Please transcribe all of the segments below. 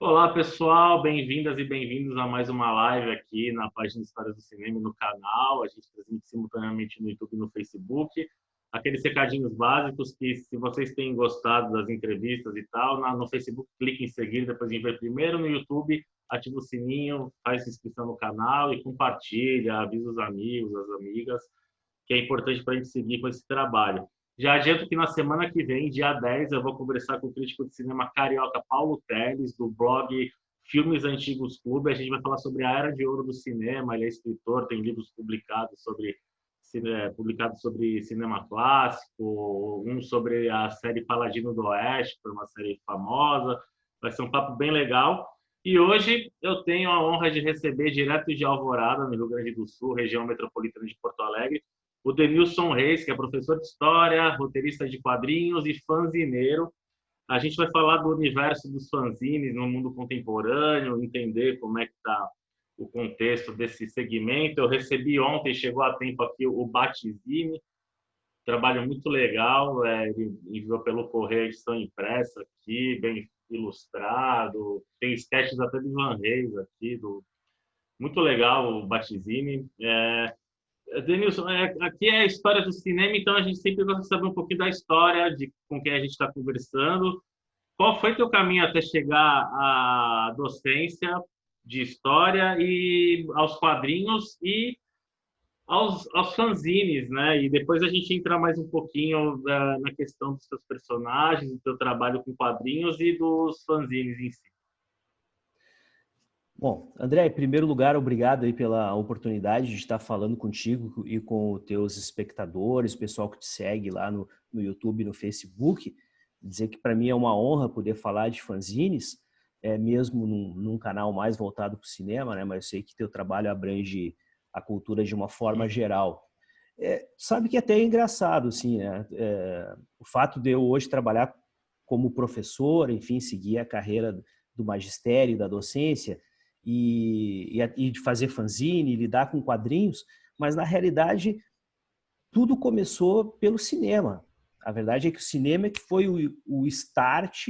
Olá, pessoal, bem-vindas e bem-vindos a mais uma live aqui na página Histórias do Cinema e no canal. A gente transmite simultaneamente no YouTube e no Facebook. Aqueles recadinhos básicos que, se vocês têm gostado das entrevistas e tal, no Facebook, clique em seguir, depois em ver primeiro no YouTube, ativa o sininho, faz inscrição no canal e compartilha, avisa os amigos, as amigas, que é importante para a gente seguir com esse trabalho. Já adianto que na semana que vem, dia 10, eu vou conversar com o crítico de cinema carioca Paulo Teles, do blog Filmes Antigos Clube. A gente vai falar sobre a Era de Ouro do Cinema. Ele é escritor, tem livros publicados sobre cinema clássico, um sobre a série Paladino do Oeste, que foi uma série famosa. Vai ser um papo bem legal. E hoje eu tenho a honra de receber direto de Alvorada, no Rio Grande do Sul, região metropolitana de Porto Alegre, o Denilson Reis, que é professor de história, roteirista de quadrinhos e fanzineiro. A gente vai falar do universo dos fanzines no mundo contemporâneo, entender como é que está o contexto desse segmento. Eu recebi ontem, chegou a tempo aqui, o Batizine, trabalho muito legal, ele enviou pelo correio a edição impressa aqui, bem ilustrado, tem sketches até de Van Reis aqui, muito legal o Batizine. Denilson, aqui é a história do cinema, então a gente sempre gosta de saber um pouquinho da história de com quem a gente está conversando. Qual foi teu caminho até chegar à docência de história e aos quadrinhos e aos fanzines, né? E depois a gente entra mais um pouquinho na questão dos seus personagens, do teu trabalho com quadrinhos e dos fanzines em si. Bom, André, em primeiro lugar, obrigado aí pela oportunidade de estar falando contigo e com os teus espectadores, o pessoal que te segue lá no YouTube e no Facebook. Dizer que para mim é uma honra poder falar de fanzines, mesmo num canal mais voltado para o cinema, né? Mas eu sei que teu trabalho abrange a cultura de uma forma geral. Sabe que até é engraçado, assim, né? O fato de eu hoje trabalhar como professor, enfim, seguir a carreira do magistério, da docência, e de fazer fanzine, lidar com quadrinhos, mas na realidade tudo começou pelo cinema. A verdade é que o cinema é que foi o start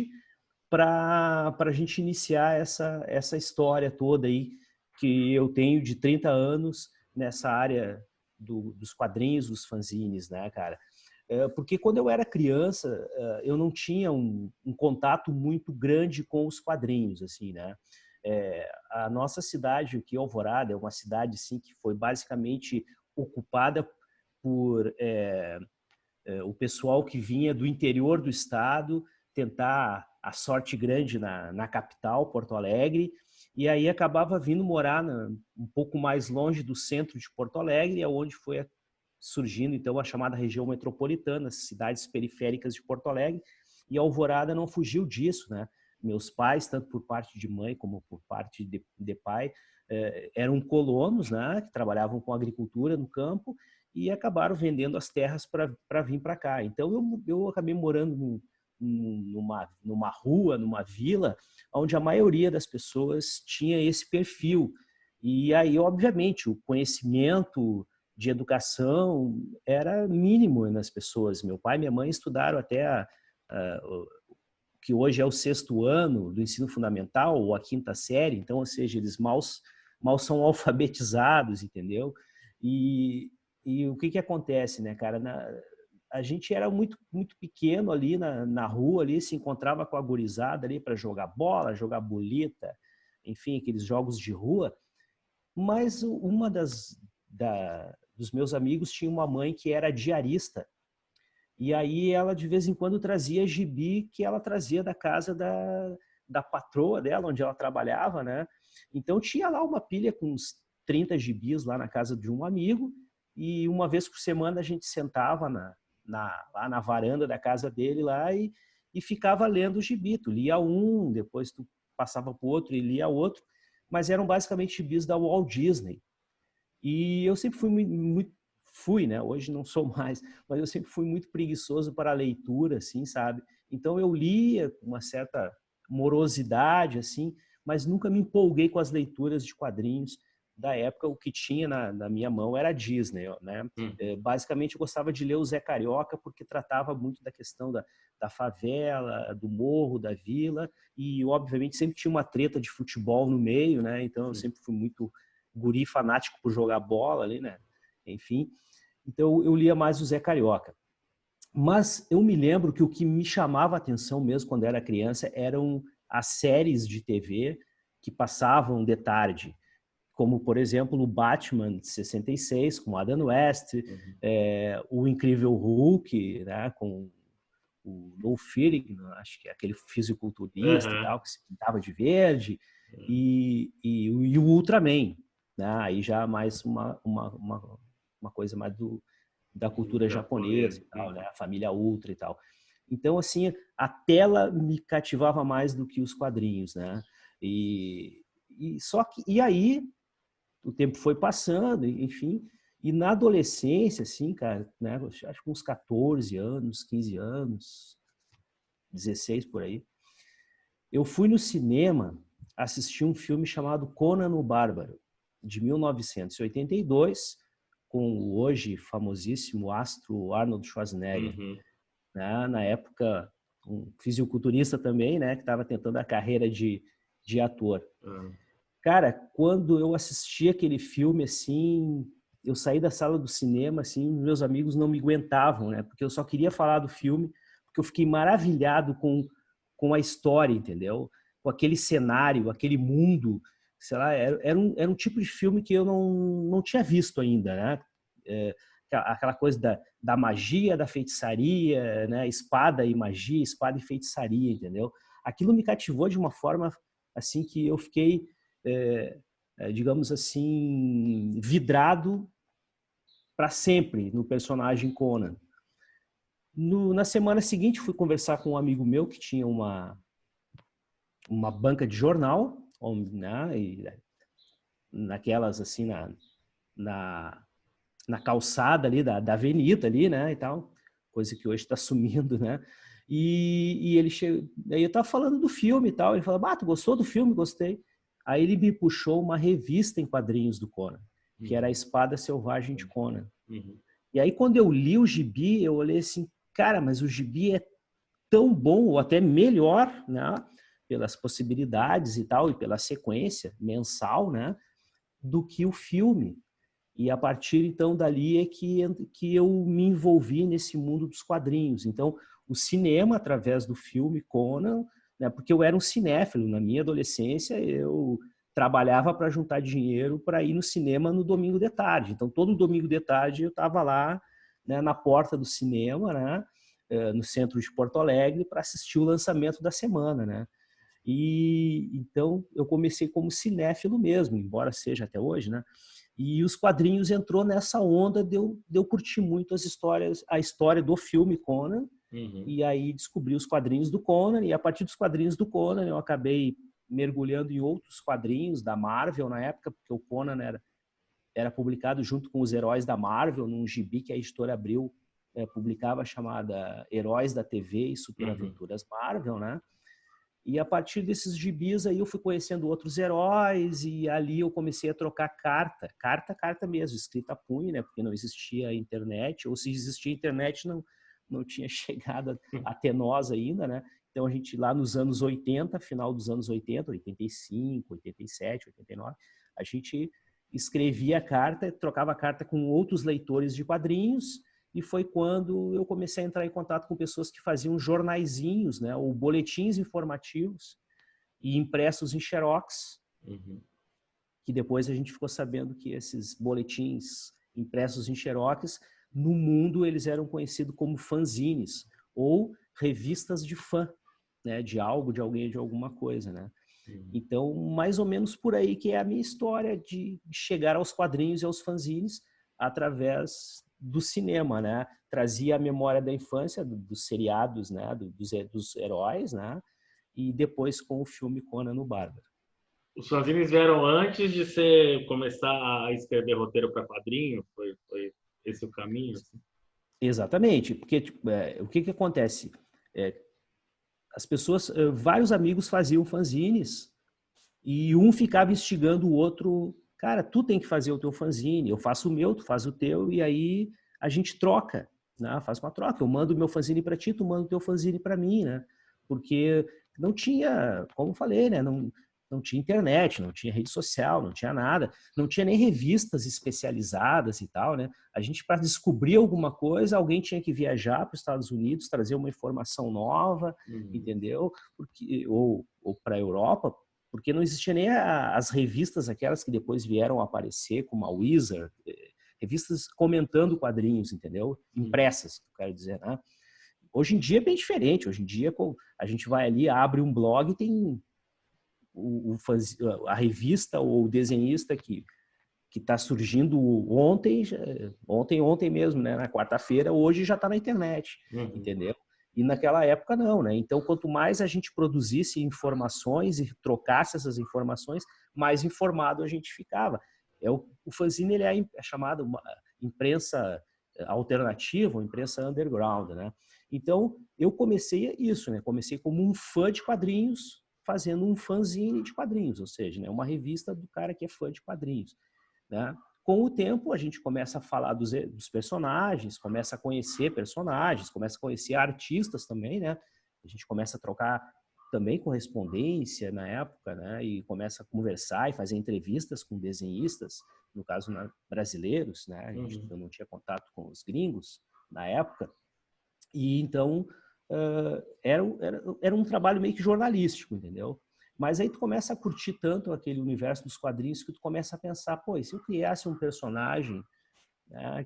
para a gente iniciar essa história toda aí que eu tenho de 30 anos nessa área dos quadrinhos, dos fanzines, né, cara? Porque quando eu era criança, eu não tinha um contato muito grande com os quadrinhos, assim, né? A nossa cidade, aqui, Alvorada, é uma cidade assim, que foi basicamente ocupada por o pessoal que vinha do interior do estado tentar a sorte grande na capital, Porto Alegre, e aí acabava vindo morar um pouco mais longe do centro de Porto Alegre, onde foi surgindo então a chamada região metropolitana, as cidades periféricas de Porto Alegre, e Alvorada não fugiu disso, né? Meus pais, tanto por parte de mãe como por parte de pai, eram colonos, né, que trabalhavam com agricultura no campo e acabaram vendendo as terras para vir para cá. Então eu acabei morando numa rua, numa vila, onde a maioria das pessoas tinha esse perfil. E aí, obviamente, o conhecimento de educação era mínimo nas pessoas. Meu pai e minha mãe estudaram até o que hoje é o sexto ano do ensino fundamental, ou a quinta série, então, ou seja, eles mal são alfabetizados, entendeu? E o que acontece, né, cara? A gente era muito pequeno ali na rua, ali se encontrava com a gurizada ali para jogar bola, jogar bolita, enfim, aqueles jogos de rua. Mas uma dos meus amigos tinha uma mãe que era diarista. E aí ela de vez em quando trazia gibi que ela trazia da casa da patroa dela, onde ela trabalhava, né? Então tinha lá uma pilha com uns 30 gibis lá na casa de um amigo, e uma vez por semana a gente sentava lá na varanda da casa dele lá e ficava lendo o gibi. Tu lia um, depois tu passava para o outro e lia outro, mas eram basicamente gibis da Walt Disney. E eu sempre fui, né? Hoje não sou mais, mas eu sempre fui muito preguiçoso para a leitura, assim, sabe? Então eu lia com uma certa morosidade, assim, mas nunca me empolguei com as leituras de quadrinhos. da época, o que tinha na minha mão era a Disney, né? Basicamente, eu gostava de ler o Zé Carioca porque tratava muito da questão da favela, do morro, da vila e, obviamente, sempre tinha uma treta de futebol no meio, né? Então, eu sempre fui muito guri fanático por jogar bola ali, né? Enfim, então eu lia mais o Zé Carioca. Mas eu me lembro que o que me chamava a atenção mesmo quando era criança eram as séries de TV que passavam de tarde, como, por exemplo, o Batman de 66, com Adam West, o Incrível Hulk, né, com o Lou Ferrigno, acho que é aquele fisiculturista e tal, que se pintava de verde, e o Ultraman, né, aí já mais uma coisa mais da cultura japonesa e tal, né, a família Ultra e tal. Então, assim, a tela me cativava mais do que os quadrinhos, né? E aí o tempo foi passando, enfim, e na adolescência, assim, cara, né, acho que uns 14 anos, 15 anos, 16 por aí, eu fui no cinema assistir um filme chamado Conan o Bárbaro, de 1982, com o hoje famosíssimo astro Arnold Schwarzenegger. Né? Na época, um fisiculturista também, né, que estava tentando a carreira de ator. Cara, quando eu assisti aquele filme, assim, eu saí da sala do cinema, assim, meus amigos não me aguentavam, né? Porque eu só queria falar do filme, porque eu fiquei maravilhado com a história, entendeu? Com aquele cenário, aquele mundo, sei lá, era um tipo de filme que eu não tinha visto ainda, né? Aquela coisa da magia, da feitiçaria, né? Espada e magia, espada e feitiçaria, entendeu? Aquilo me cativou de uma forma, assim, que eu fiquei... digamos assim, vidrado para sempre no personagem Conan. Na semana seguinte, fui conversar com um amigo meu que tinha uma banca de jornal, né, e naquelas assim, na calçada ali da avenida ali, né, e tal, coisa que hoje está sumindo, né, e ele chegou, aí eu tava falando do filme e tal, ele falou, tu gostou do filme? Gostei. Aí ele me puxou uma revista em quadrinhos do Conan, que era a Espada Selvagem de Conan. E aí quando eu li o gibi, eu olhei assim, cara, mas o gibi é tão bom, ou até melhor, né, pelas possibilidades e tal, e pela sequência mensal, né, do que o filme. E a partir, então, dali é que eu me envolvi nesse mundo dos quadrinhos. Então, o cinema, através do filme Conan, né, porque eu era um cinéfilo. Na minha adolescência, eu trabalhava para juntar dinheiro para ir no cinema no domingo de tarde. Então, todo domingo de tarde eu estava lá, né, na porta do cinema, né, no centro de Porto Alegre, para assistir o lançamento da semana, né? E então eu comecei como cinéfilo mesmo, embora seja até hoje, né? E os quadrinhos entrou nessa onda de eu curtir muito a história do filme Conan, e aí descobri os quadrinhos do Conan, e a partir dos quadrinhos do Conan eu acabei mergulhando em outros quadrinhos da Marvel na época, porque o Conan era publicado junto com os heróis da Marvel, num gibi que a editora Abril publicava, chamada Heróis da TV e Superaventuras Marvel, né? E a partir desses gibis aí eu fui conhecendo outros heróis e ali eu comecei a trocar carta mesmo, escrita a punho, né? Porque não existia internet, ou se existia internet não tinha chegado até nós ainda, né? Então a gente lá nos anos 80, final dos anos 80, 85, 87, 89, a gente escrevia a carta, trocava a carta com outros leitores de quadrinhos. E foi quando eu comecei a entrar em contato com pessoas que faziam jornaizinhos, né, ou boletins informativos e impressos em xerox, que depois a gente ficou sabendo que esses boletins impressos em xerox, no mundo eles eram conhecidos como fanzines, ou revistas de fã, né, de algo, de alguém, de alguma coisa, né? Então, mais ou menos por aí que é a minha história de chegar aos quadrinhos e aos fanzines através do cinema, né? Trazia a memória da infância, dos seriados, né? Dos heróis, né? E depois com o filme Conan o Bárbaro. Os fanzines vieram antes de você começar a escrever roteiro para quadrinho? Foi esse o caminho? Assim? Exatamente, porque tipo, o que acontece? As pessoas, vários amigos faziam fanzines e um ficava instigando o outro cara, tu tem que fazer o teu fanzine, eu faço o meu, tu faz o teu, e aí a gente troca, né? Faz uma troca, eu mando o meu fanzine para ti, tu manda o teu fanzine para mim, né? Porque não tinha, como eu falei, né? Não tinha internet, não tinha rede social, não tinha nada, não tinha nem revistas especializadas e tal, né? A gente, para descobrir alguma coisa, alguém tinha que viajar para os Estados Unidos, trazer uma informação nova, entendeu? Porque, ou para a Europa, porque não existia nem as revistas aquelas que depois vieram a aparecer, como a Wizard, revistas comentando quadrinhos, entendeu? Impressas, quero dizer, né? Hoje em dia é bem diferente. Hoje em dia a gente vai ali, abre um blog e tem a revista ou o desenhista que está surgindo ontem mesmo, né? Na quarta-feira, hoje já está na internet, entendeu? E naquela época não, né? Então, quanto mais a gente produzisse informações e trocasse essas informações, mais informado a gente ficava. O fanzine ele é chamado uma imprensa alternativa, uma imprensa underground, né? Então, eu comecei isso, né? Comecei como um fã de quadrinhos, fazendo um fanzine de quadrinhos, ou seja, né? Uma revista do cara que é fã de quadrinhos, né? Com o tempo, a gente começa a falar dos personagens, começa a conhecer personagens, começa a conhecer artistas também, né? A gente começa a trocar também correspondência na época, né? E começa a conversar e fazer entrevistas com desenhistas, no caso brasileiros, né? Eu não tinha contato com os gringos na época. E então era um trabalho meio que jornalístico, entendeu? Mas aí tu começa a curtir tanto aquele universo dos quadrinhos que tu começa a pensar, pô, e se eu criasse um personagem, né,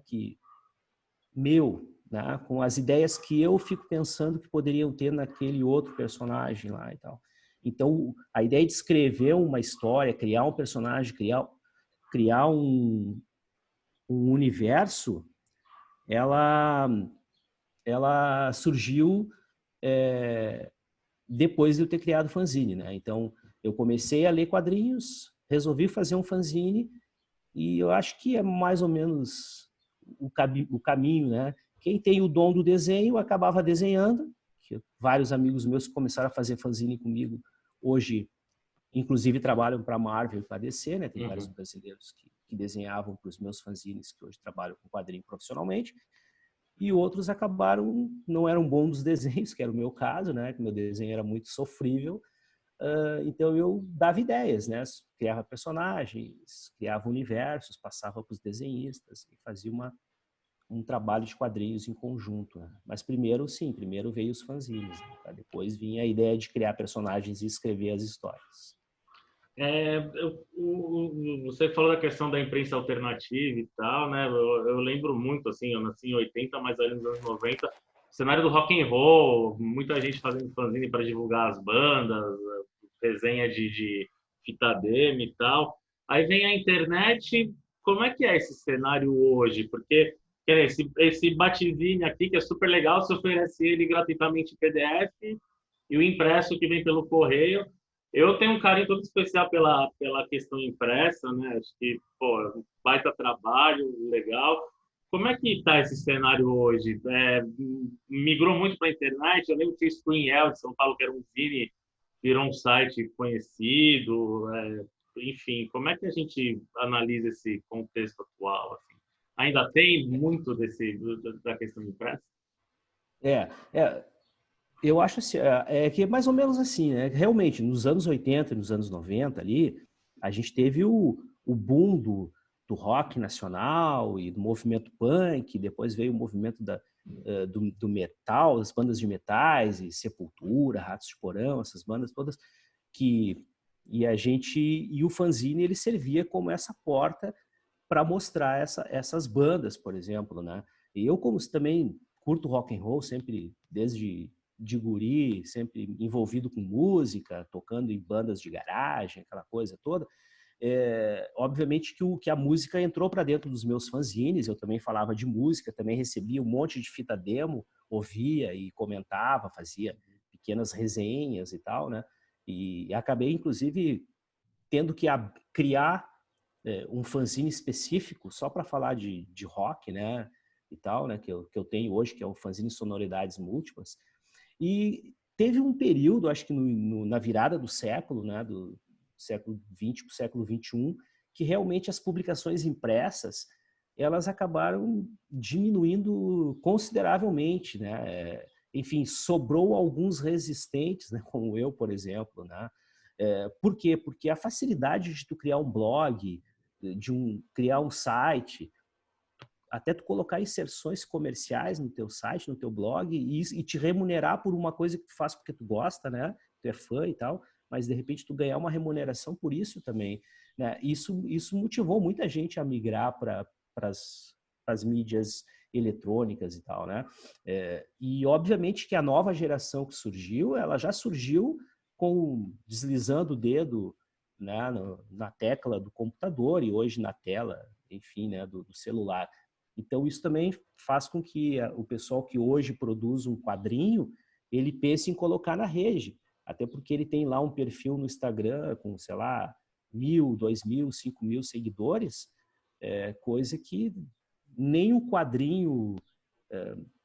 né, com as ideias que eu fico pensando que poderiam ter naquele outro personagem lá e tal. Então, a ideia de escrever uma história, criar um personagem, criar um universo, ela surgiu depois de eu ter criado o fanzine, né? Então, eu comecei a ler quadrinhos, resolvi fazer um fanzine e eu acho que é mais ou menos o caminho, né? Quem tem o dom do desenho acabava desenhando. Vários amigos meus que começaram a fazer fanzine comigo hoje, inclusive, trabalham para a Marvel e para a DC, né? Tem vários brasileiros que desenhavam para os meus fanzines que hoje trabalham com quadrinho profissionalmente. E outros acabaram, não eram bons dos desenhos, que era o meu caso, né? Que meu desenho era muito sofrível. Então eu dava ideias, né? Criava personagens, criava universos, passava para os desenhistas e fazia um trabalho de quadrinhos em conjunto, né? Mas primeiro veio os fanzines, né? Depois vinha a ideia de criar personagens e escrever as histórias. Você falou da questão da imprensa alternativa e tal, né? Eu lembro muito, assim, eu nasci em 80, mas ali nos anos 90, cenário do rock and roll, muita gente fazendo fanzine para divulgar as bandas, resenha de fita demo e tal. Aí vem a internet, como é que é esse cenário hoje? Porque esse batizine aqui, que é super legal, se oferece ele gratuitamente em PDF e o impresso que vem pelo correio. Eu tenho um carinho todo especial pela questão impressa, né? Acho que, pô, baita trabalho, legal. Como é que está esse cenário hoje? Migrou muito para a internet? Eu lembro que tinha Screen de São Paulo, que era um zine, virou um site conhecido. Enfim, como é que a gente analisa esse contexto atual? Assim? Ainda tem muito da questão impressa? Eu acho assim, que é mais ou menos assim, né? Realmente, nos anos 80 e nos anos 90 ali, a gente teve o boom do rock nacional e do movimento punk, depois veio o movimento do metal, as bandas de metais, e Sepultura, Ratos de Porão, essas bandas todas, e o fanzine ele servia como essa porta para mostrar essas bandas, por exemplo, né? E eu, como também curto rock and roll, sempre desde de guri, sempre envolvido com música, tocando em bandas de garagem, aquela coisa toda. Obviamente que a música entrou para dentro dos meus fanzines, eu também falava de música, também recebia um monte de fita demo, ouvia e comentava, fazia pequenas resenhas e tal, né? E acabei, inclusive, tendo que criar um fanzine específico só para falar de rock, né? E tal, né? Que eu tenho hoje, que é o fanzine Sonoridades Múltiplas. E teve um período, acho que na virada do século, né, do século XX para o século XXI, que realmente as publicações impressas, elas acabaram diminuindo consideravelmente, né? Enfim, sobrou alguns resistentes, né? Como eu, por exemplo, né? Por quê? Porque a facilidade de tu criar um blog, criar um site, até tu colocar inserções comerciais no teu site, no teu blog, e te remunerar por uma coisa que tu faz porque tu gosta, né? Tu é fã e tal, mas de repente tu ganhar uma remuneração por isso também, né? Isso motivou muita gente a migrar para as mídias eletrônicas e tal, né? E obviamente que a nova geração que surgiu, ela já surgiu deslizando o dedo, né, na tecla do computador e hoje na tela, enfim, né, do celular. Então, isso também faz com que o pessoal que hoje produz um quadrinho, ele pense em colocar na rede. Até porque ele tem lá um perfil no Instagram com, sei lá, 1.000, 2.000, 5.000 seguidores, coisa que nem o quadrinho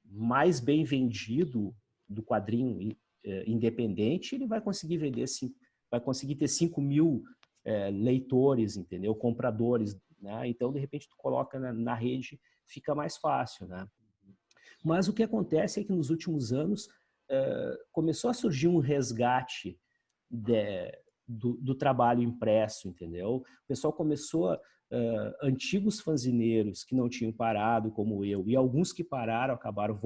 mais bem vendido do quadrinho independente, ele vai conseguir vender, vai conseguir ter 5.000 leitores, entendeu? Compradores, né? Então, de repente, tu coloca na rede, fica mais fácil, né? Mas o que acontece é que nos últimos anos começou a surgir um resgate do trabalho impresso, entendeu? O pessoal começou, antigos fanzineiros que não tinham parado, como eu, e alguns que pararam acabaram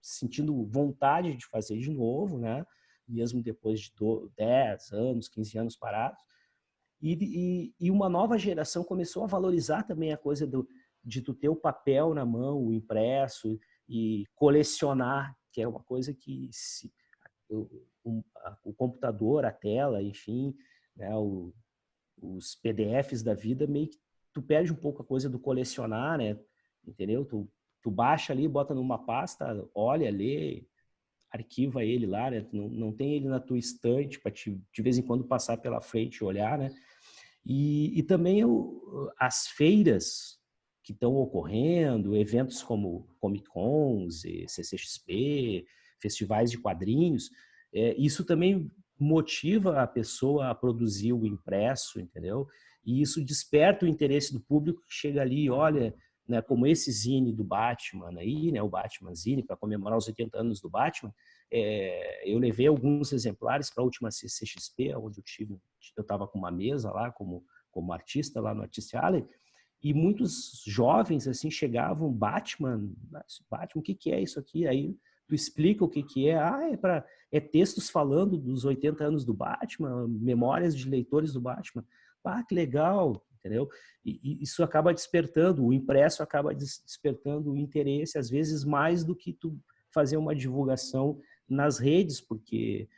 sentindo vontade de fazer de novo, né? Mesmo depois de 10 anos, 15 anos parados. E uma nova geração começou a valorizar também a coisa de tu ter o papel na mão, o impresso, e colecionar, que é uma coisa que o computador, a tela, enfim, né, os PDFs da vida, meio que tu perde um pouco a coisa do colecionar, né? Entendeu? Tu baixa ali, bota numa pasta, olha, lê, arquiva ele lá, né? Não tem ele na tua estante para de vez em quando passar pela frente e olhar, né? E também as feiras que estão ocorrendo, eventos como Comic Cons, CCXP, festivais de quadrinhos, isso também motiva a pessoa a produzir o impresso, entendeu? E isso desperta o interesse do público que chega ali e olha, né, como esse zine do Batman aí, né, o Batman Zine, para comemorar os 80 anos do Batman, eu levei alguns exemplares para a última CCXP, onde eu estava com uma mesa lá como artista lá no Artist Alley, e muitos jovens assim chegavam, Batman, o que é isso aqui? Aí tu explica o que é. É textos falando dos 80 anos do Batman, memórias de leitores do Batman. Que legal, entendeu? E isso acaba despertando, o impresso acaba despertando o interesse, às vezes mais do que tu fazer uma divulgação nas redes, porque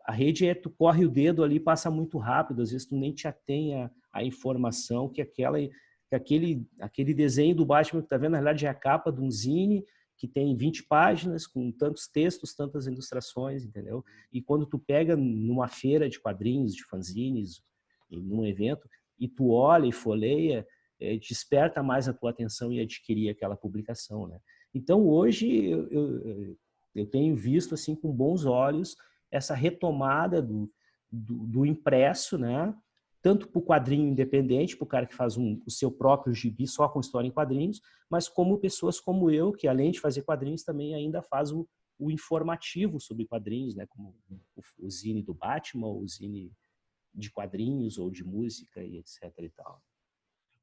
a rede tu corre o dedo ali, passa muito rápido, às vezes tu nem te atém a informação que aquele desenho do Batman que tá vendo, na realidade é a capa de um zine que tem 20 páginas, com tantos textos, tantas ilustrações, entendeu? E quando tu pega numa feira de quadrinhos, de fanzines, num evento, e tu olha e folheia, desperta mais a tua atenção e adquirir aquela publicação, né? Então, hoje, eu tenho visto assim com bons olhos essa retomada do impresso, né? Tanto para o quadrinho independente, para o cara que faz o seu próprio gibi só com história em quadrinhos, mas como pessoas como eu, que além de fazer quadrinhos, também ainda faz o informativo sobre quadrinhos, né? Como o zine do Batman, o zine de quadrinhos ou de música e etc. e tal.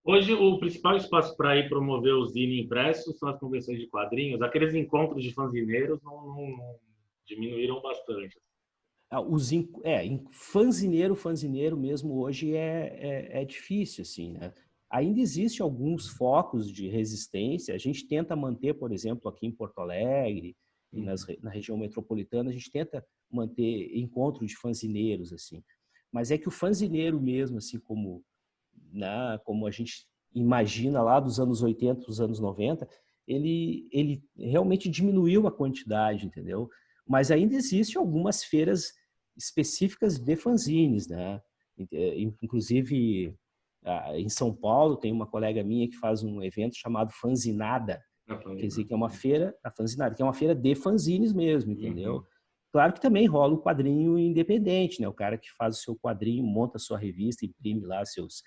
Hoje, o principal espaço para ir promover o zine impresso são as convenções de quadrinhos. Aqueles encontros de fanzineiros não diminuíram bastante. Fanzineiro mesmo hoje é difícil, assim, né? Ainda existe alguns focos de resistência. A gente tenta manter, por exemplo, aqui em Porto Alegre e na região metropolitana, a gente tenta manter encontro de fanzineiros, assim. Mas é que o fanzineiro mesmo, assim, como a gente imagina lá dos anos 80, dos anos 90, ele realmente diminuiu a quantidade, entendeu? Mas ainda existe algumas feiras específicas de fanzines, né? Inclusive, em São Paulo, tem uma colega minha que faz um evento chamado Fanzinada, quer dizer, que é uma feira, a Fanzinada, que é uma feira de fanzines mesmo, entendeu? Claro que também rola o quadrinho independente, né? O cara que faz o seu quadrinho, monta a sua revista, imprime lá seus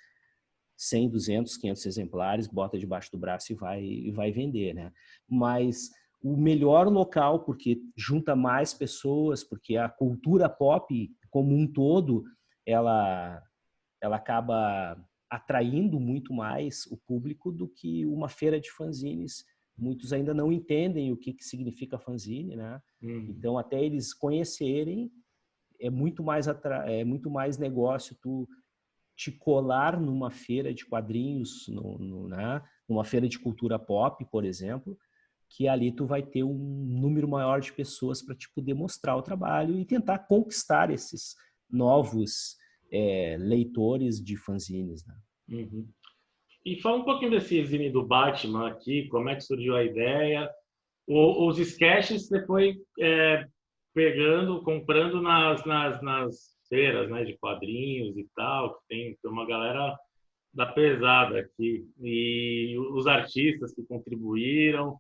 100, 200, 500 exemplares, bota debaixo do braço e vai vender, né? Mas o melhor local, porque junta mais pessoas, porque a cultura pop como um todo, ela acaba atraindo muito mais o público do que uma feira de fanzines. Muitos ainda não entendem o que significa fanzine, né? Então, até eles conhecerem, é muito mais negócio tu te colar numa feira de quadrinhos, né? Numa feira de cultura pop, por exemplo, que ali tu vai ter um número maior de pessoas para te poder mostrar o trabalho e tentar conquistar esses novos leitores de fanzines, né? Uhum. E fala um pouquinho desse zine do Batman aqui, como é que surgiu a ideia? Os sketches você foi pegando, comprando nas feiras, né, de quadrinhos e tal, que tem uma galera da pesada aqui. E os artistas que contribuíram,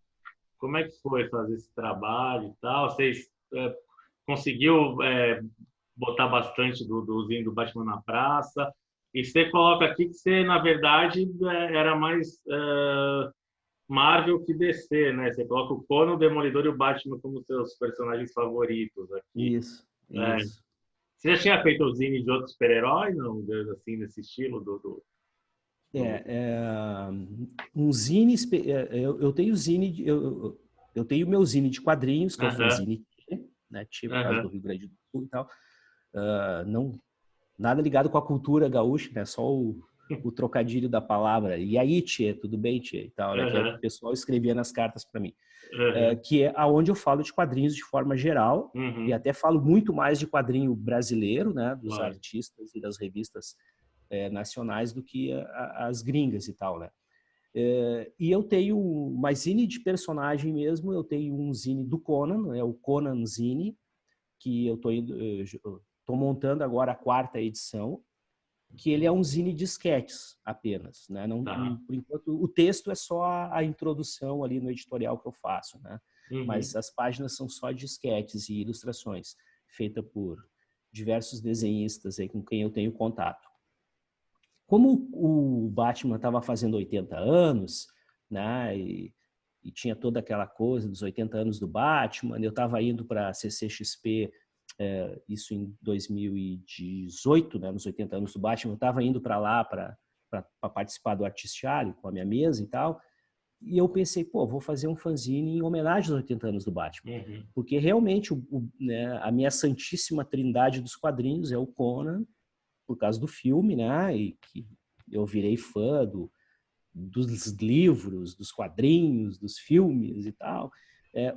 como é que foi fazer esse trabalho e tal? Vocês conseguiu botar bastante do zine do Batman na praça? E você coloca aqui que você, na verdade, era mais Marvel que DC, né? Você coloca o Conan, o Demolidor e o Batman como seus personagens favoritos aqui. Isso, É. isso. Você já tinha feito o zine de outros super-heróis, não? Assim, nesse estilo Um zine, eu tenho zine, eu tenho meu zine de quadrinhos, que é o fanzine, né? Por causa do Rio Grande do Sul e tal. Não, nada ligado com a cultura gaúcha, né? Só o trocadilho da palavra. E aí, tchê, tudo bem, tchê? E tal, né? Que é o que o pessoal escrevia nas cartas para mim. Que é aonde eu falo de quadrinhos de forma geral, e até falo muito mais de quadrinho brasileiro, né? Dos artistas e das revistas nacionais do que as gringas e tal, né? E eu tenho uma zine de personagem mesmo, eu tenho um zine do Conan, o Conan Zine, que eu tô montando agora a 4ª edição, que ele é um zine de esquetes apenas, né? Não, por enquanto, o texto é só a introdução ali no editorial que eu faço, né? Mas as páginas são só de esquetes e ilustrações, feita por diversos desenhistas aí com quem eu tenho contato. Como o Batman estava fazendo 80 anos, né? E tinha toda aquela coisa dos 80 anos do Batman, eu estava indo para a CCXP, isso em 2018, né, nos 80 anos do Batman, eu estava indo para lá para participar do Artistiale com a minha mesa e tal, e eu pensei, pô, vou fazer um fanzine em homenagem aos 80 anos do Batman, porque realmente né, a minha santíssima trindade dos quadrinhos é o Conan, por causa do filme, né, e que eu virei fã dos livros, dos quadrinhos, dos filmes e tal.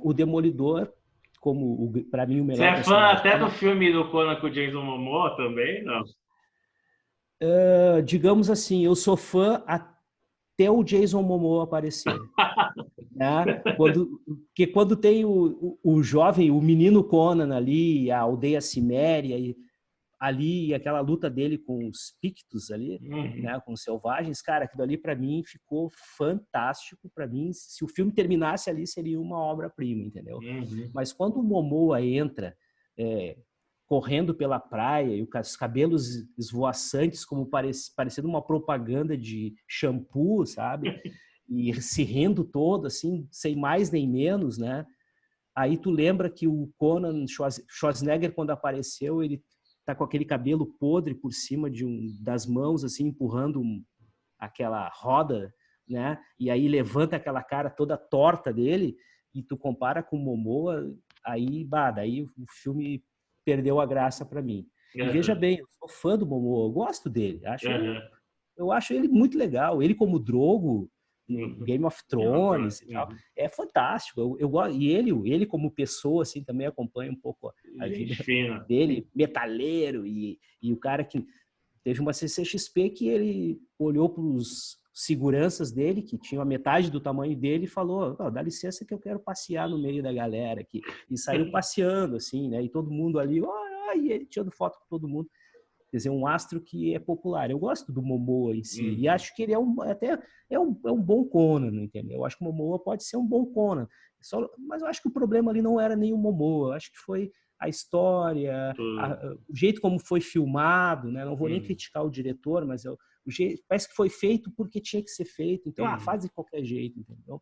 O Demolidor, como para mim o Você melhor é fã personagem. até do filme do Conan com o Jason Momoa também, não? Digamos assim, eu sou fã até o Jason Momoa aparecer. Né? Porque quando tem o jovem, o menino Conan ali, a aldeia Ciméria, ali, aquela luta dele com os Pictos ali, né, com os selvagens, cara, aquilo ali para mim ficou fantástico. Para mim, se o filme terminasse ali, seria uma obra-prima, entendeu? Mas quando o Momoa entra correndo pela praia e os cabelos esvoaçantes, como parecendo uma propaganda de shampoo, sabe? E se rindo todo, assim, sem mais nem menos, né? Aí tu lembra que o Conan Schwarzenegger, quando apareceu, ele tá com aquele cabelo podre por cima das mãos, assim, empurrando aquela roda, né? E aí levanta aquela cara toda torta dele, e tu compara com o Momoa, daí o filme perdeu a graça para mim. E veja bem, eu sou fã do Momoa, eu gosto dele, eu acho ele muito legal. Ele como Drogo, Game of Thrones e tal, é fantástico. Eu gosto, e ele como pessoa assim também acompanha um pouco a vida dele, metaleiro, e o cara que teve uma CCXP que ele olhou para os seguranças dele, que tinham a metade do tamanho dele, e falou: oh, dá licença que eu quero passear no meio da galera aqui. E saiu passeando, assim, né? E todo mundo ali, e ele tirando foto com todo mundo. Quer dizer, um astro que é popular. Eu gosto do Momoa em si, e acho que ele é um bom Conan, entendeu? Eu acho que o Momoa pode ser um bom Conan. Mas eu acho que o problema ali não era nem o Momoa, eu acho que foi a história, o jeito como foi filmado, né? Não vou nem criticar o diretor, mas parece que foi feito porque tinha que ser feito. Então, Uhum. faz de qualquer jeito, entendeu?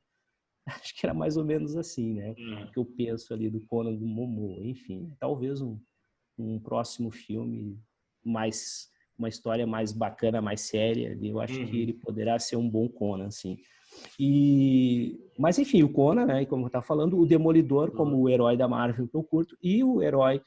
Acho que era mais ou menos assim, né? O que eu penso ali do Conan do Momoa. Enfim, talvez um próximo filme mais uma história mais bacana, mais séria. Eu acho que Uhum. ele poderá ser um bom Conan, assim. Mas enfim, o Conan, né? Como eu estava falando, o Demolidor como o herói da Marvel que eu curto e o herói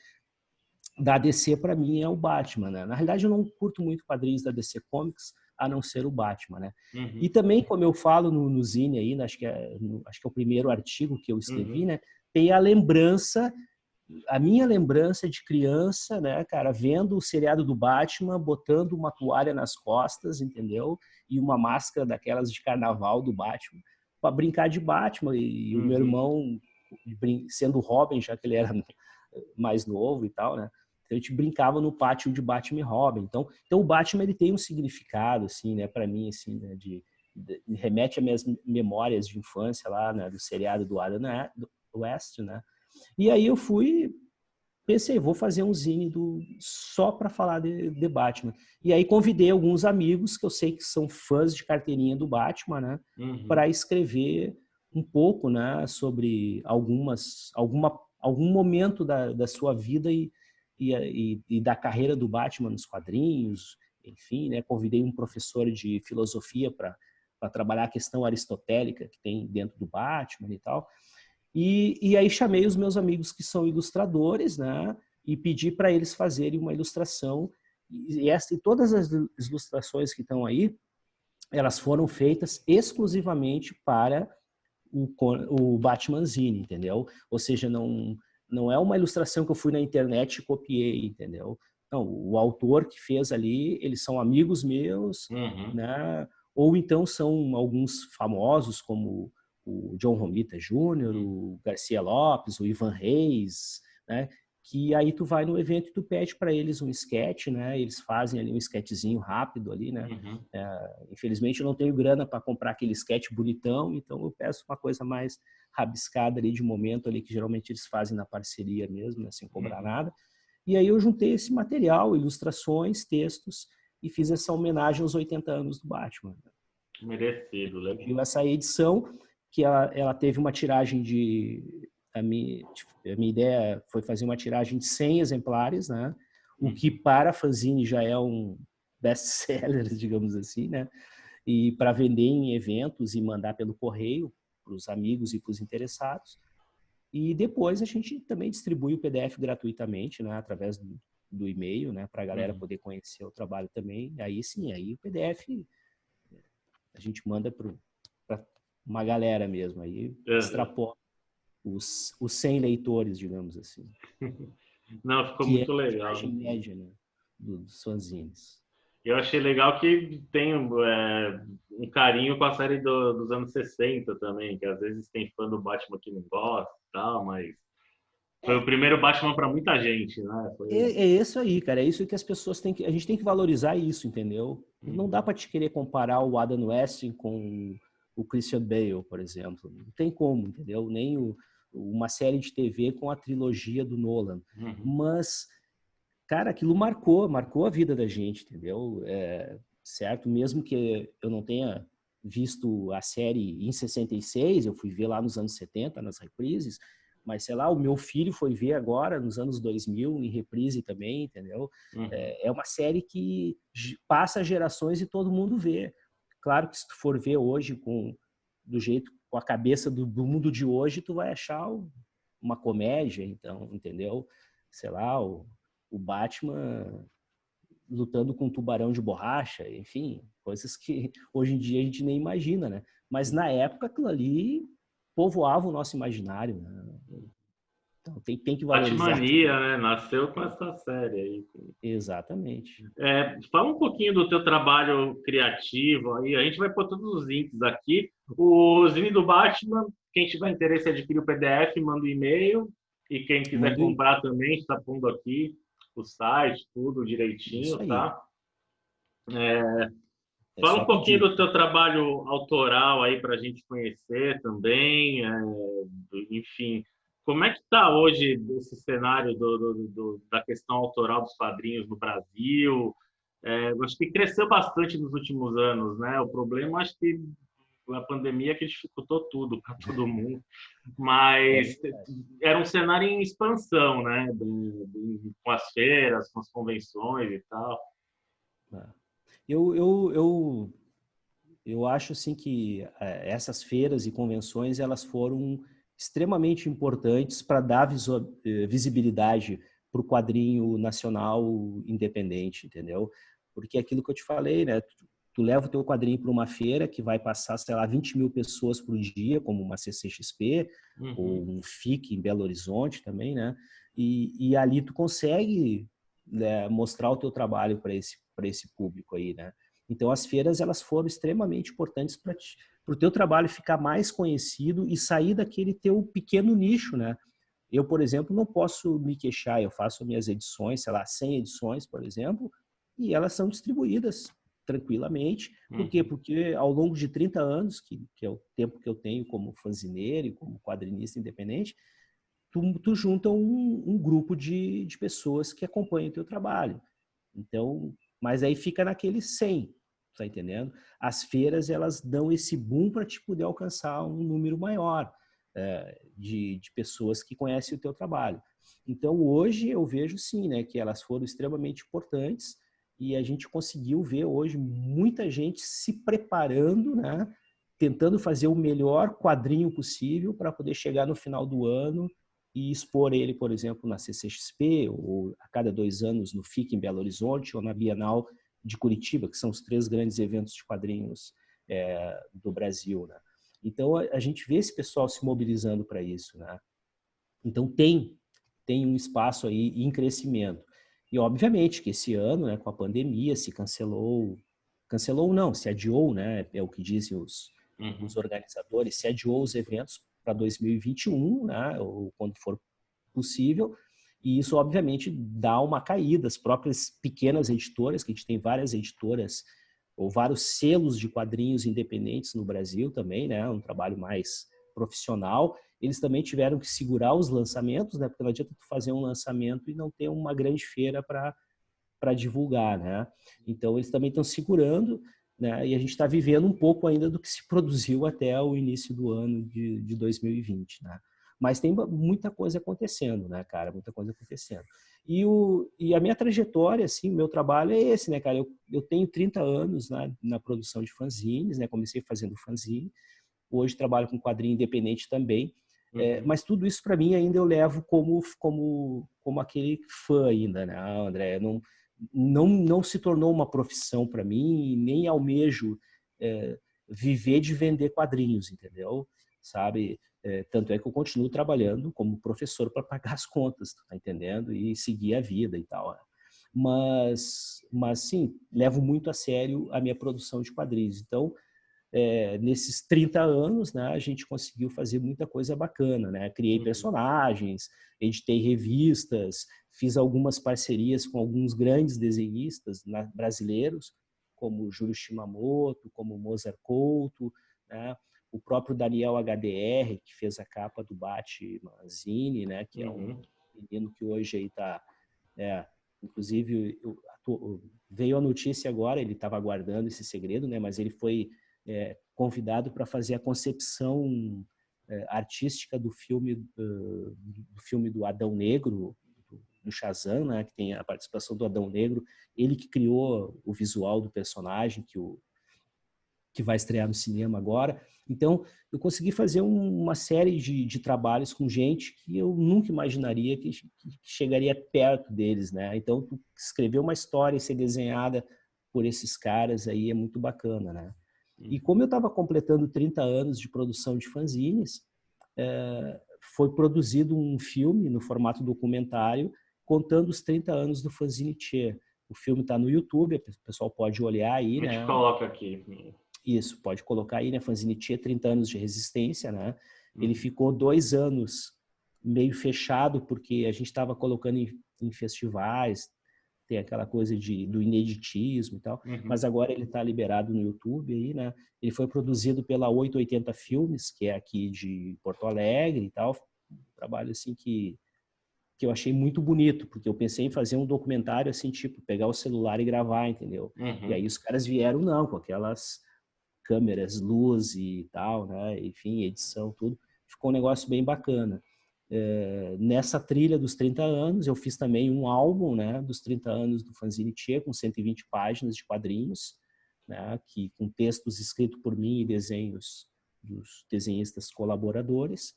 da DC para mim é o Batman, né? Na realidade eu não curto muito quadrinhos da DC Comics a não ser o Batman, né? E Uhum. também, como eu falo no Zine aí, acho que é o primeiro artigo que eu escrevi, Uhum. né? Tem a minha lembrança de criança, né, cara, vendo o seriado do Batman, botando uma toalha nas costas, entendeu? E uma máscara daquelas de carnaval do Batman, para brincar de Batman. E o meu Uhum. irmão, sendo Robin, já que ele era mais novo e tal, né? Então, a gente brincava no pátio de Batman e Robin. Então o Batman ele tem um significado, assim, né, para mim, assim, né, remete a minhas memórias de infância lá, né, do seriado do Adam West, né? E aí eu pensei, vou fazer um zine só para falar de Batman. E aí convidei alguns amigos que eu sei que são fãs de carteirinha do Batman, né, Uhum. para escrever um pouco, né, sobre algum momento da sua vida e da carreira do Batman nos quadrinhos, enfim, né, convidei um professor de filosofia para trabalhar a questão aristotélica que tem dentro do Batman e tal. E aí chamei os meus amigos que são ilustradores, né? E pedi para eles fazerem uma ilustração. E todas as ilustrações que estão aí, elas foram feitas exclusivamente para o Batman Zine, entendeu? Ou seja, não é uma ilustração que eu fui na internet e copiei, entendeu? Não, o autor que fez ali, eles são amigos meus, Uhum. né? Ou então são alguns famosos, como o John Romita Jr., Uhum. o Garcia Lopes, o Ivan Reis, né? Que aí tu vai no evento e tu pede para eles um sketch, né? Eles fazem ali um sketchzinho rápido ali, né? Uhum. Infelizmente eu não tenho grana para comprar aquele sketch bonitão, então eu peço uma coisa mais rabiscada ali de momento ali que geralmente eles fazem na parceria mesmo, né, sem cobrar Uhum. nada. E aí eu juntei esse material, ilustrações, textos e fiz essa homenagem aos 80 anos do Batman. Merecido, legal. Viu essa edição que ela teve uma tiragem a minha ideia foi fazer uma tiragem de 100 exemplares, né? O que Uhum. para a fanzine já é um best-seller, digamos assim, né? E para vender em eventos e mandar pelo correio para os amigos e para os interessados. E depois a gente também distribui o PDF gratuitamente, né, através do e-mail, né, para a galera Uhum. poder conhecer o trabalho também. Aí sim, aí o PDF a gente manda para uma galera mesmo, aí Uhum. extrapola os 100 leitores, digamos assim, Não, ficou que é muito a legal. tiragem média, né, dos fanzines. Eu achei legal que tem um carinho com a série dos anos 60 também, que às vezes tem fã do Batman que não gosta e tal, mas foi o É, primeiro Batman para muita gente, né? é isso aí, cara. É isso que as pessoas têm que. A gente tem que valorizar isso, entendeu? Não dá Uhum. para te querer comparar o Adam West com o Christian Bale, por exemplo. Não tem como, entendeu? Nem uma série de TV com a trilogia do Nolan. Uhum. Mas, cara, aquilo marcou a vida da gente, entendeu? Certo? Mesmo que eu não tenha visto a série em 66, eu fui ver lá nos anos 70, nas reprises, mas sei lá, o meu filho foi ver agora nos anos 2000 em reprise também, entendeu? Uhum. É uma série que passa gerações e todo mundo vê. Claro que se tu for ver hoje com a cabeça do mundo de hoje, tu vai achar uma comédia, então, entendeu? Sei lá, o Batman lutando com um tubarão de borracha, enfim, coisas que hoje em dia a gente nem imagina, né? Mas na época aquilo ali povoava o nosso imaginário, né? Então tem que valorizar Batmania, também. né? Nasceu com essa série aí. Exatamente. Fala um pouquinho do teu trabalho criativo aí. A gente vai pôr todos os links aqui. O Zine do Batman, quem tiver interesse em adquirir o PDF, manda um e-mail. E quem quiser Manda um... comprar também, está pondo aqui o site, tudo Isso direitinho, aí. tá? É Fala só um pouquinho pedir. do teu trabalho autoral aí para a gente conhecer também. Enfim, como é que está hoje esse cenário da questão autoral dos quadrinhos no Brasil? Eu acho que cresceu bastante nos últimos anos, né? O problema, acho que a pandemia que dificultou tudo para todo mundo, É mas verdade. era um cenário em expansão, né? Com as feiras, com as convenções e tal. É. Eu, eu, eu, eu acho assim que essas feiras e convenções elas foram extremamente importantes para dar visibilidade para o quadrinho nacional independente, entendeu? Porque é aquilo que eu te falei, né? Tu leva o teu quadrinho para uma feira que vai passar, sei lá, 20 mil pessoas por dia, como uma CCXP ou Uhum, um FIC em Belo Horizonte também, né? E ali tu consegue, né, mostrar o teu trabalho para esse público aí, né? Então, as feiras elas foram extremamente importantes para o teu trabalho ficar mais conhecido e sair daquele teu pequeno nicho, né? Eu, por exemplo, não posso me queixar, eu faço minhas edições, sei lá, 100 edições, por exemplo, e elas são distribuídas tranquilamente. Por quê? uhum, Porque ao longo de 30 anos, que é o tempo que eu tenho como fanzineiro e como quadrinista independente, tu junta um grupo de pessoas que acompanham o teu trabalho. Então, mas aí fica naquele 100, tá entendendo? As feiras, elas dão esse boom para te poder alcançar um número maior de pessoas que conhecem o teu trabalho. Então, hoje eu vejo sim, né, que elas foram extremamente importantes e a gente conseguiu ver hoje muita gente se preparando, né, tentando fazer o melhor quadrinho possível para poder chegar no final do ano e expor ele, por exemplo, na CCXP, ou a cada 2 anos no FIC em Belo Horizonte, ou na Bienal de Curitiba, que são os 3 grandes eventos de quadrinhos do Brasil. Né? Então, a gente vê esse pessoal se mobilizando para isso. Né? Então, tem um espaço aí em crescimento. E, obviamente, que esse ano, né, com a pandemia, se cancelou não, se adiou, né, é o que dizem os uhum. organizadores, se adiou os eventos para 2021, né, ou quando for possível, e isso, obviamente, dá uma caída. As próprias pequenas editoras, que a gente tem várias editoras, ou vários selos de quadrinhos independentes no Brasil também, né, um trabalho mais profissional, eles também tiveram que segurar os lançamentos, né, porque não adianta tu fazer um lançamento e não ter uma grande feira para divulgar, né? Então eles também estão segurando, né? E a gente está vivendo um pouco ainda do que se produziu até o início do ano de 2020, né? Mas tem muita coisa acontecendo, né, cara? Muita coisa acontecendo. E a minha trajetória, assim, meu trabalho é esse, né, cara? Eu tenho 30 anos na produção de fanzines, né? Comecei fazendo fanzine, hoje trabalho com quadrinho independente também, Uhum. mas tudo isso para mim ainda eu levo como aquele fã ainda, né, André? Não se tornou uma profissão para mim, nem almejo é, viver de vender quadrinhos, entendeu? Sabe? Tanto é que eu continuo trabalhando como professor para pagar as contas, tá entendendo? E seguir a vida e tal. Né? Mas sim, levo muito a sério a minha produção de quadrinhos. Então, nesses 30 anos, né, a gente conseguiu fazer muita coisa bacana, né? Criei Uhum. personagens, editei revistas, fiz algumas parcerias com alguns grandes desenhistas brasileiros, como Júlio Shimamoto, como Mozart Couto, né? O próprio Daniel HDR, que fez a capa do Batman Zine, né? Que é um Uhum. menino que hoje aí está inclusive, veio a notícia agora, ele estava guardando esse segredo, né? Mas ele foi convidado para fazer a concepção artística do filme do Adão Negro, do Shazam, né? Que tem a participação do Adão Negro. Ele que criou o visual do personagem, que vai estrear no cinema agora. Então, eu consegui fazer uma série de trabalhos com gente que eu nunca imaginaria que chegaria perto deles, né? Então, escrever uma história e ser desenhada por esses caras aí é muito bacana, né? E como Uhum. eu estava completando 30 anos de produção de fanzines, foi produzido um filme no formato documentário contando os 30 anos do Fanzine Tchê. O filme está no YouTube, o pessoal pode olhar aí, A gente né? coloca aqui. Isso, pode colocar aí, né? Fanzine Tia, 30 anos de resistência, né? Ele Uhum. ficou 2 anos meio fechado, porque a gente estava colocando em festivais, tem aquela coisa do ineditismo e tal, mas Uhum. agora ele está liberado no YouTube aí, né? Ele foi produzido pela 880 Filmes, que é aqui de Porto Alegre e tal, um trabalho assim que que eu achei muito bonito, porque eu pensei em fazer um documentário assim, tipo, pegar o celular e gravar, entendeu? E aí os caras vieram, não, com aquelas câmeras, luz e tal, né? Enfim, edição, tudo. Ficou um negócio bem bacana. Nessa trilha dos 30 anos, eu fiz também um álbum, né, dos 30 anos do Fanzine Tchê, com 120 páginas de quadrinhos, né, com textos escritos por mim e desenhos dos desenhistas colaboradores.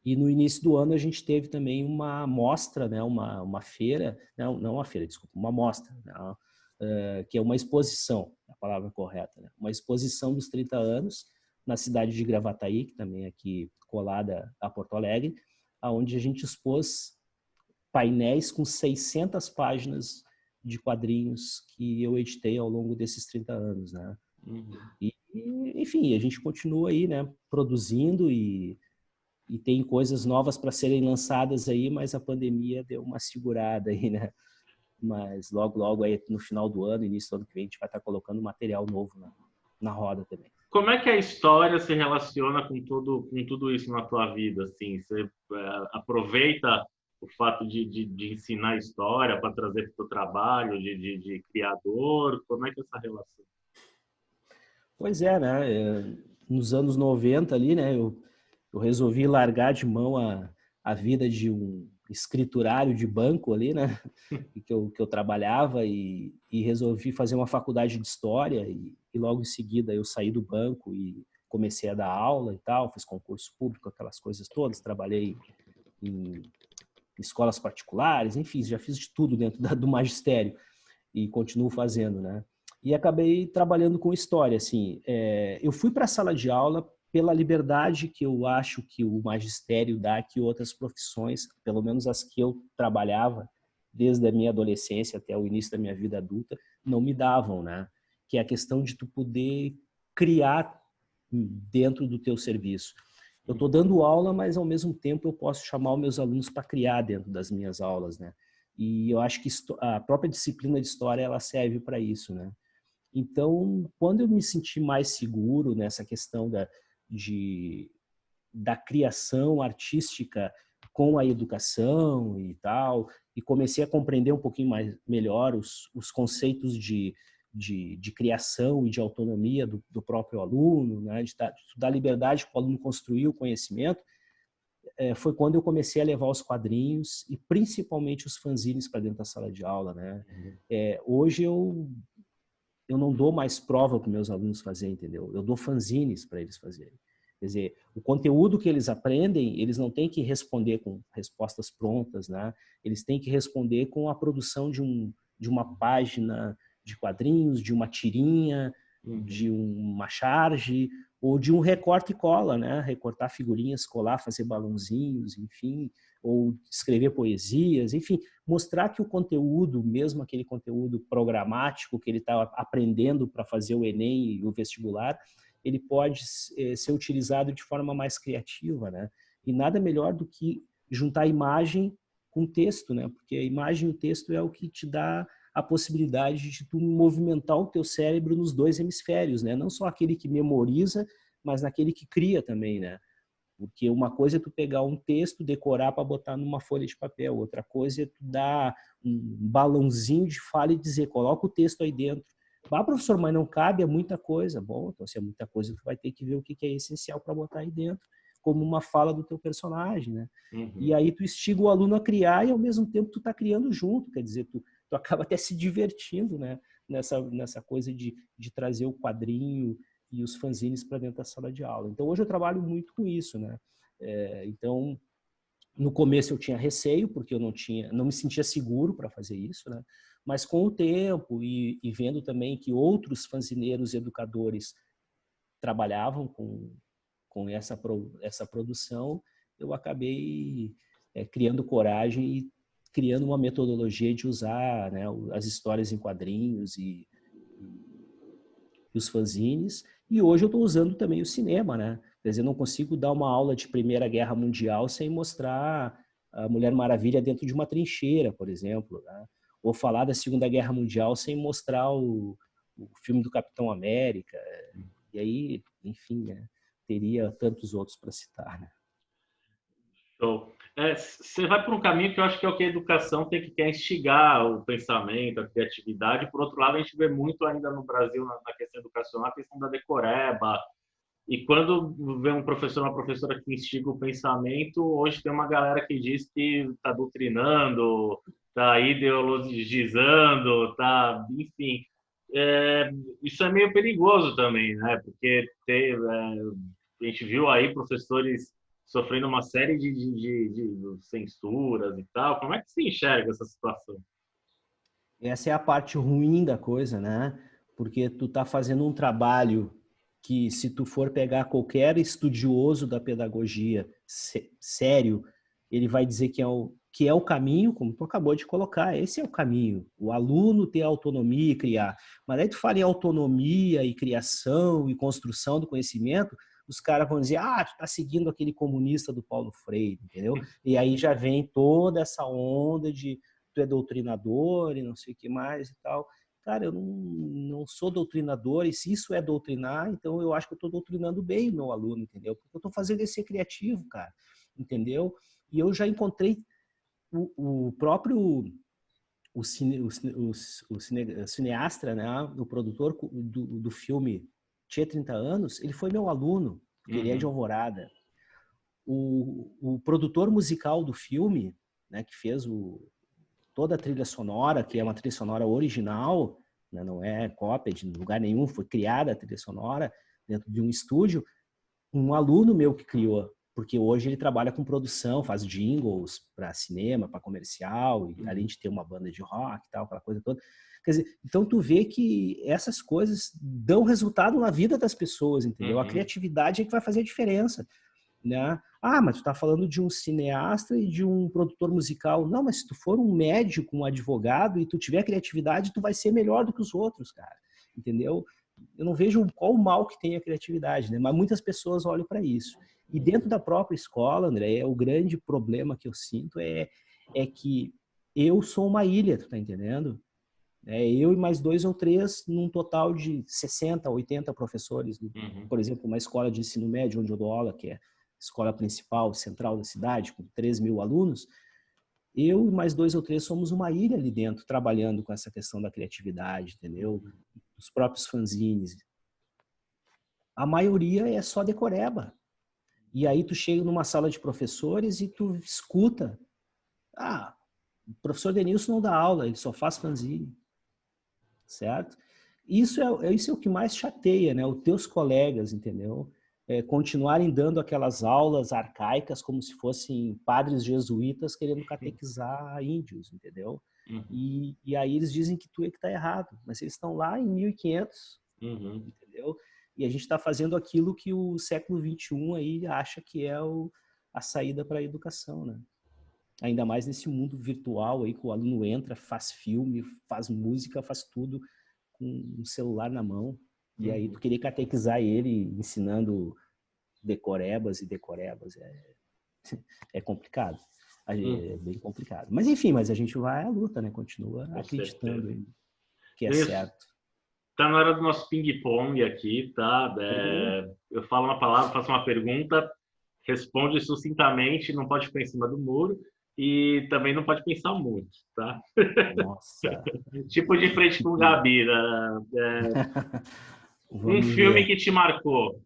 E no início do ano a gente teve também uma mostra, né, uma feira, não uma feira, desculpa, uma mostra, né, que é uma exposição, a palavra correta, né, uma exposição dos 30 anos, na cidade de Gravataí, que também é aqui colada a Porto Alegre, onde a gente expôs painéis com 600 páginas de quadrinhos que eu editei ao longo desses 30 anos, né? E, enfim, a gente continua aí, né, produzindo e tem coisas novas para serem lançadas aí, mas a pandemia deu uma segurada aí, né? Mas logo aí no final do ano, início do ano que vem, a gente vai estar colocando material novo na roda também. Como é que a história se relaciona com tudo isso na tua vida? Assim, você aproveita o fato de ensinar história para trazer para o teu trabalho de criador? Como é que é essa relação? Pois é, né? Nos anos 90 ali, né? Eu resolvi largar de mão a vida de um escriturário de banco ali, né? que eu trabalhava e resolvi fazer uma faculdade de história e logo em seguida eu saí do banco e comecei a dar aula e tal, fiz concurso público, aquelas coisas todas, trabalhei em escolas particulares, enfim, já fiz de tudo dentro do magistério e continuo fazendo, né? E acabei trabalhando com história, assim. Eu fui para a sala de aula pela liberdade que eu acho que o magistério dá que outras profissões, pelo menos as que eu trabalhava desde a minha adolescência até o início da minha vida adulta, não me davam, né? Que é a questão de tu poder criar dentro do teu serviço. Eu estou dando aula, mas ao mesmo tempo eu posso chamar os meus alunos para criar dentro das minhas aulas, né? E eu acho que a própria disciplina de história ela serve para isso, né? Então, quando eu me senti mais seguro nessa questão da criação artística com a educação e tal, e comecei a compreender um pouquinho mais melhor os conceitos de criação e de autonomia do próprio aluno, né? de dar liberdade para o aluno construir o conhecimento, foi quando eu comecei a levar os quadrinhos e principalmente os fanzines para dentro da sala de aula, né? Hoje eu não dou mais prova para meus alunos fazerem, entendeu? Eu dou fanzines para eles fazerem. Quer dizer, o conteúdo que eles aprendem, eles não têm que responder com respostas prontas, né? Eles têm que responder com a produção de uma página de quadrinhos, de uma tirinha, de uma charge, ou de um recorte e cola, né? Recortar figurinhas, colar, fazer balãozinhos, enfim, ou escrever poesias, enfim, mostrar que o conteúdo, mesmo aquele conteúdo programático que ele está aprendendo para fazer o Enem e o vestibular, ele pode ser utilizado de forma mais criativa, né? E nada melhor do que juntar imagem com texto, né? Porque a imagem e o texto é o que te dá a possibilidade de tu movimentar o teu cérebro nos dois hemisférios, né? Não só aquele que memoriza, mas naquele que cria também, né? Porque uma coisa é tu pegar um texto, decorar para botar numa folha de papel, outra coisa é tu dar um balãozinho de fala e dizer, coloca o texto aí dentro. Ah, professor, mas não cabe, é muita coisa. Bom, então se é muita coisa, tu vai ter que ver o que é essencial para botar aí dentro, como uma fala do teu personagem, né? E aí tu instiga o aluno a criar e ao mesmo tempo tu tá criando junto, quer dizer, tu acaba até se divertindo, né? Nessa coisa de trazer o quadrinho e os fanzines para dentro da sala de aula. Então hoje eu trabalho muito com isso, né? Então no começo eu tinha receio porque eu não me sentia seguro para fazer isso, né? Mas com o tempo e vendo também que outros fanzineiros educadores trabalhavam com essa produção, eu acabei criando coragem e criando uma metodologia de usar, né, as histórias em quadrinhos e os fanzines. E hoje eu estou usando também o cinema, né? Quer dizer, eu não consigo dar uma aula de Primeira Guerra Mundial sem mostrar a Mulher Maravilha dentro de uma trincheira, por exemplo, né? Ou falar da Segunda Guerra Mundial sem mostrar o filme do Capitão América. E aí, enfim, né? Teria tantos outros para citar, né? Show. Você vai por um caminho que eu acho que é o que a educação tem que instigar o pensamento, a criatividade. Por outro lado, a gente vê muito ainda no Brasil, na questão educacional, a questão da decoreba. E quando vem um professor, uma professora que instiga o pensamento, hoje tem uma galera que diz que está doutrinando, está ideologizando, tá, enfim. É, isso é meio perigoso também, né? Porque a gente viu aí professores sofrendo uma série de censuras e tal. Como é que se enxerga essa situação? Essa é a parte ruim da coisa, né? Porque tu tá fazendo um trabalho que, se tu for pegar qualquer estudioso da pedagogia sério, ele vai dizer que é o caminho, como tu acabou de colocar, esse é o caminho. O aluno ter autonomia e criar. Mas aí tu fala em autonomia e criação e construção do conhecimento, os caras vão dizer, tu tá seguindo aquele comunista do Paulo Freire, entendeu? E aí já vem toda essa onda de tu é doutrinador e não sei o que mais e tal. Cara, eu não sou doutrinador, e se isso é doutrinar, então eu acho que eu estou doutrinando bem o meu aluno, entendeu? Porque eu estou fazendo ele ser criativo, cara, entendeu? E eu já encontrei o próprio cineasta, né, o produtor do filme Tinha 30 anos, ele foi meu aluno, porque ele é de Alvorada. O produtor musical do filme, né, que fez toda a trilha sonora, que é uma trilha sonora original, né, não é cópia de lugar nenhum, foi criada a trilha sonora dentro de um estúdio, um aluno meu que criou, porque hoje ele trabalha com produção, faz jingles para cinema, para comercial, e além de ter uma banda de rock e tal, aquela coisa toda. Quer dizer, então tu vê que essas coisas dão resultado na vida das pessoas, entendeu? A criatividade é que vai fazer a diferença, né? Mas tu tá falando de um cineasta e de um produtor musical. Não, mas se tu for um médico, um advogado e tu tiver criatividade, tu vai ser melhor do que os outros, cara. Entendeu? Eu não vejo qual o mal que tem a criatividade, né? Mas muitas pessoas olham para isso. E dentro da própria escola, André, o grande problema que eu sinto é que eu sou uma ilha, tu tá entendendo? Eu e mais 2 ou 3, num total de 60, 80 professores. Por exemplo, uma escola de ensino médio onde eu dou aula, que é a escola principal, central da cidade, com 3.000 alunos, eu e mais 2 ou 3 somos uma ilha ali dentro, trabalhando com essa questão da criatividade, entendeu? Os próprios fanzines. A maioria é só decoreba. E aí tu chega numa sala de professores e tu escuta. O professor Denilson não dá aula, ele só faz fanzine. Certo? Isso é o que mais chateia, né? Os teus colegas, entendeu? Continuarem dando aquelas aulas arcaicas como se fossem padres jesuítas querendo catequizar índios, entendeu? E aí eles dizem que tu é que está errado, mas eles estão lá em 1500, entendeu? E a gente está fazendo aquilo que o século XXI aí acha que é a saída para a educação, né? Ainda mais nesse mundo virtual aí que o aluno entra, faz filme, faz música, faz tudo com um celular na mão. E aí tu querer catequizar ele ensinando decorebas e decorebas é complicado. É bem complicado. Mas enfim, mas a gente vai à luta, né? Continua acreditando que é certo. Tá na hora do nosso ping-pong aqui, tá? Eu falo uma palavra, faço uma pergunta, responde sucintamente, não pode ficar em cima do muro e também não pode pensar muito, tá? Nossa. Tipo de frente com o Gabi. Um filme que te marcou.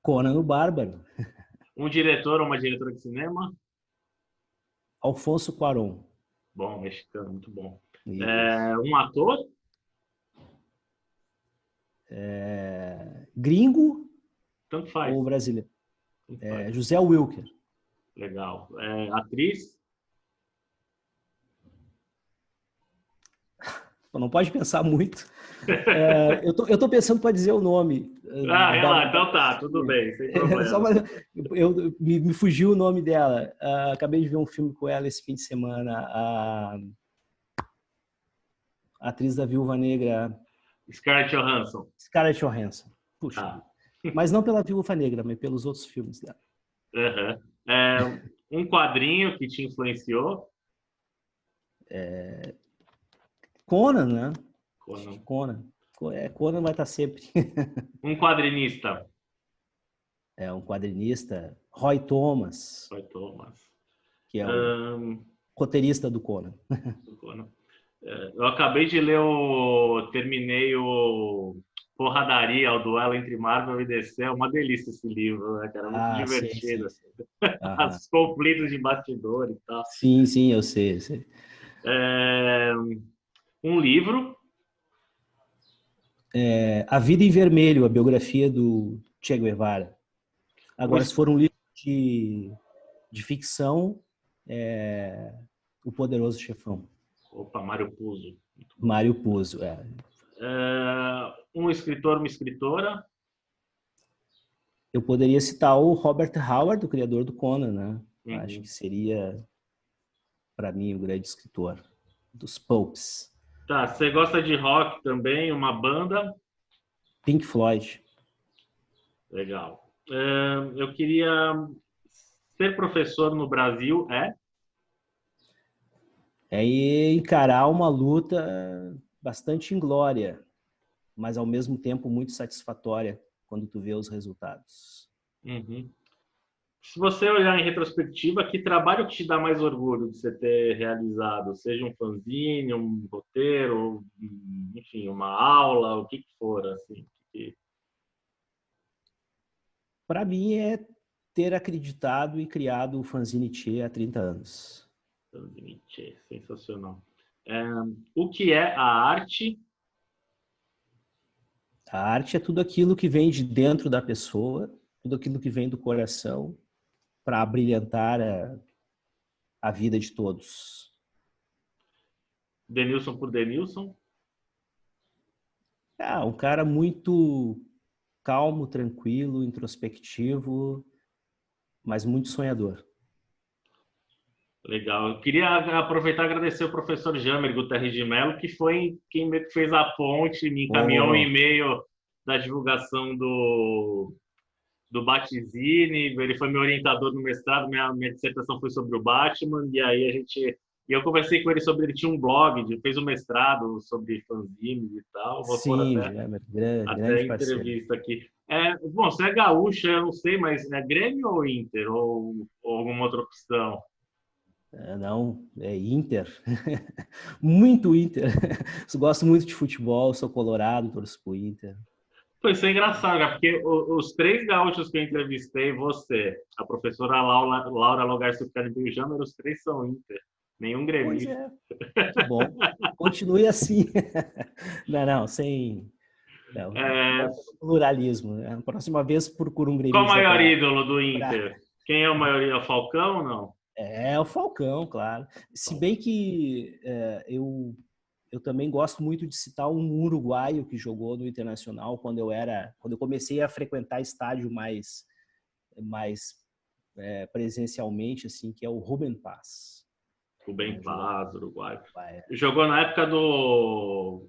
Conan o Bárbaro. Um diretor ou uma diretora de cinema? Alfonso Cuarón. Bom, mexicano, muito bom. Um ator? Gringo Tanto faz. ou brasileiro? José Wilker. Legal. Atriz? Não pode pensar muito. Eu tô pensando para dizer o nome. Então tá, tudo bem, sem problema. Me fugiu o nome dela. Acabei de ver um filme com ela esse fim de semana. A atriz da Viúva Negra. Scarlett Johansson. Scarlett Johansson. Puxa. Mas não pela Viúva Negra, mas pelos outros filmes dela. Um quadrinho que te influenciou? Conan, né? Conan. Conan vai estar sempre. Um quadrinista? é um quadrinista, Roy Thomas, Roy Thomas. que é o roteirista do Conan. Eu acabei de ler terminei o Porradaria, o duelo entre Marvel e DC. É uma delícia esse livro, né, cara? Muito divertido. Sim. Os conflitos de bastidor e tal. Sim, eu sei. Um livro. A Vida em Vermelho, a biografia do Che Guevara. Agora, se for um livro de ficção, O Poderoso Chefão. Opa, Mário Puzo. Mário Puzo, um escritor, uma escritora. Eu poderia citar o Robert Howard, o criador do Conan, né? Uhum. Acho que seria, para mim, o grande escritor dos pulps. Tá, você gosta de rock também? Uma banda? Pink Floyd. Legal. Eu queria ser professor no Brasil é encarar uma luta bastante inglória, mas ao mesmo tempo muito satisfatória quando tu vê os resultados. Uhum. Se você olhar em retrospectiva, que trabalho que te dá mais orgulho de você ter realizado? Seja um fanzine, um roteiro, enfim, uma aula, o que for, assim. Para mim é ter acreditado e criado o Fanzine Tchê há 30 anos. Fanzine Tchê, sensacional. O que é a arte? A arte é tudo aquilo que vem de dentro da pessoa, tudo aquilo que vem do coração para brilhantar a vida de todos. Denilson por Denilson? Um cara muito calmo, tranquilo, introspectivo, mas muito sonhador. Legal. Eu queria aproveitar e agradecer o professor Jamer Guterres de Mello, que foi quem fez a ponte, me encaminhou um e-mail da divulgação do Batizine. Ele foi meu orientador no mestrado, minha dissertação foi sobre o Batman, e aí eu conversei com ele sobre, ele tinha um blog, fez um mestrado sobre fanzines e tal. Vou pôr até entrevista aqui. Bom, você é gaúcho, eu não sei, mas é Grêmio ou Inter? Ou alguma outra opção? Não, é Inter. Muito Inter. Eu gosto muito de futebol, sou colorado, torço pro Inter. Foi isso é engraçado, cara, porque os 3 gaúchos que eu entrevistei, você, a professora Laura Logar Sucane e o Jamer, os 3 são Inter. Nenhum gremista. Pois é, que bom. Continue assim. Sem... pluralismo. Né? A próxima vez procura um gremista. Qual o maior ídolo do Inter? Quem é o maior ídolo? É o Falcão ou não? É o Falcão, claro. Se bem que eu também gosto muito de citar um uruguaio que jogou no Internacional quando eu comecei a frequentar estádio mais presencialmente, assim, que é o Rubem Paz. Rubem Paz, uruguaio. Jogou na época do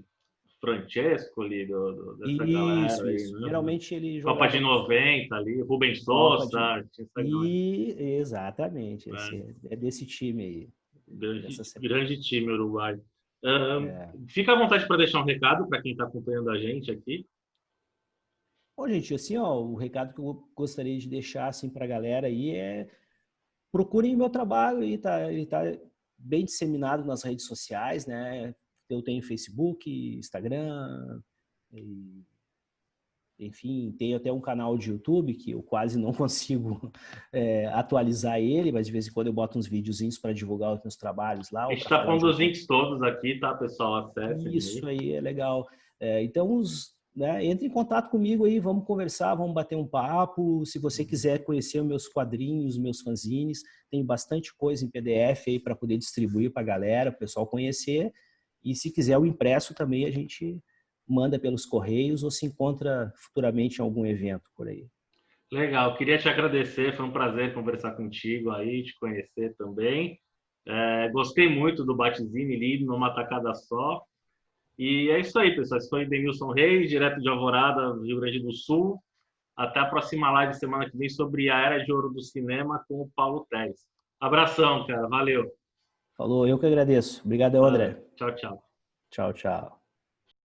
Francesco ali, dessa galera aí, isso. né? Geralmente ele jogava... Copa de 90 ali, Rubem Sousa. Exatamente, é desse time aí. Grande time uruguaio. Fica à vontade para deixar um recado para quem está acompanhando a gente aqui. Bom, gente, assim, o recado que eu gostaria de deixar assim, para a galera aí é procurem meu trabalho, ele tá bem disseminado nas redes sociais, né? Eu tenho Facebook, Instagram, enfim, tenho até um canal de YouTube que eu quase não consigo atualizar ele, mas de vez em quando eu boto uns videozinhos para divulgar os meus trabalhos lá. A gente está pondo os links todos aqui, tá, pessoal? Acessem. Isso aí é legal. Então, entre em contato comigo aí, vamos conversar, vamos bater um papo. Se você quiser conhecer os meus quadrinhos, meus fanzines, tem bastante coisa em PDF aí para poder distribuir para a galera, para o pessoal conhecer. E se quiser o impresso também, a gente manda pelos correios ou se encontra futuramente em algum evento por aí. Legal, queria te agradecer, foi um prazer conversar contigo aí, te conhecer também. Gostei muito do Batizine lido numa tacada só. E é isso aí, pessoal. Esse foi Denilson Reis, direto de Alvorada, Rio Grande do Sul. Até a próxima live semana que vem sobre a Era de Ouro do Cinema com o Paulo Teres. Abração, cara. Valeu. Falou, eu que agradeço. Obrigado, André. Tchau, tchau. Tchau, tchau.